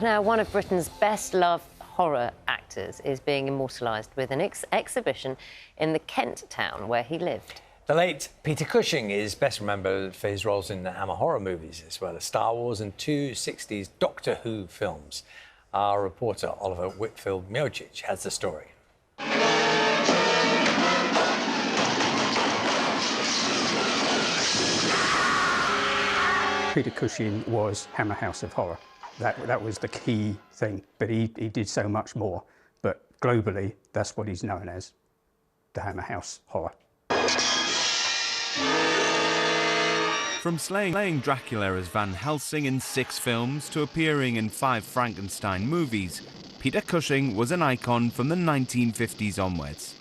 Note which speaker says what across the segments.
Speaker 1: Now, one of Britain's best-loved horror actors is being immortalised with an exhibition in the Kent town where he lived.
Speaker 2: The late Peter Cushing is best remembered for his roles in the Hammer horror movies, as well as Star Wars and two 60s Doctor Who films. Our reporter, Oliver Whitfield-Miocic, has the story.
Speaker 3: Peter Cushing was Hammer House of Horror. That was the key thing, but he did so much more. But globally, that's what he's known as, the Hammer House Horror.
Speaker 4: From slaying Dracula as Van Helsing in 6 films to appearing in 5 Frankenstein movies, Peter Cushing was an icon from the 1950s onwards.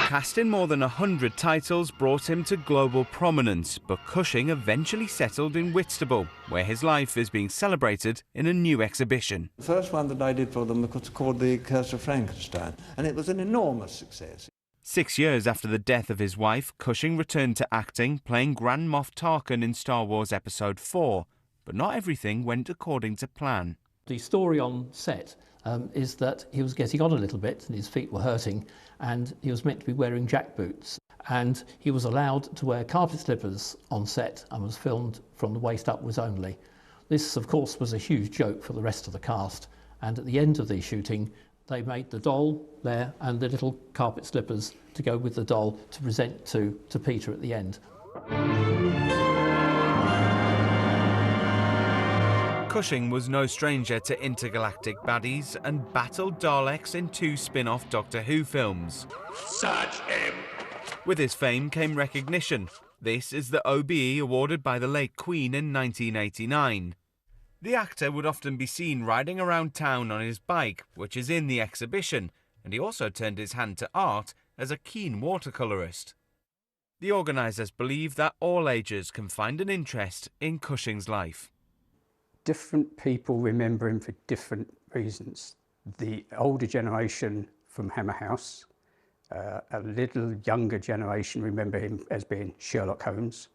Speaker 4: Cast in more than 100 titles brought him to global prominence, but Cushing eventually settled in Whitstable, where his life is being celebrated in a new exhibition.
Speaker 5: The first one that I did for them was called The Curse of Frankenstein, and it was an enormous success.
Speaker 4: 6 years after the death of his wife, Cushing returned to acting, playing Grand Moff Tarkin in Star Wars Episode 4. But not everything went according to plan.
Speaker 6: The story on set is that he was getting on a little bit and his feet were hurting, and he was meant to be wearing jackboots. And he was allowed to wear carpet slippers on set and was filmed from the waist upwards only. This, of course, was a huge joke for the rest of the cast. And at the end of the shooting, they made the doll there and the little carpet slippers to go with the doll to present to Peter at the end.
Speaker 4: Cushing was no stranger to intergalactic baddies and battled Daleks in 2 spin-off Doctor Who films.
Speaker 7: Search him!
Speaker 4: With his fame came recognition. This is the OBE awarded by the late Queen in 1989. The actor would often be seen riding around town on his bike, which is in the exhibition, and he also turned his hand to art as a keen watercolourist. The organisers believe that all ages can find an interest in Cushing's life.
Speaker 3: Different people remember him for different reasons. The older generation from Hammer House, a little younger generation remember him as being Sherlock Holmes.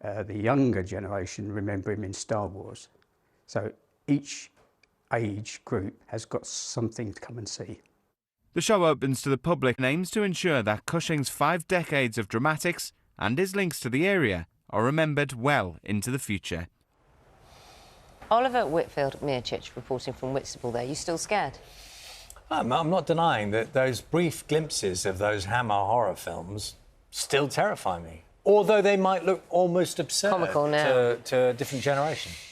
Speaker 3: The younger generation remember him in Star Wars. So each age group has got something to come and see.
Speaker 4: The show opens to the public and aims to ensure that Cushing's 5 decades of dramatics and his links to the area are remembered well into the future.
Speaker 1: Oliver Whitfield-Miocic reporting from Whitstable there. You still scared?
Speaker 2: I'm not denying that those brief glimpses of those Hammer horror films still terrify me, although they might look almost absurd
Speaker 1: Comical now.
Speaker 2: to a different generation.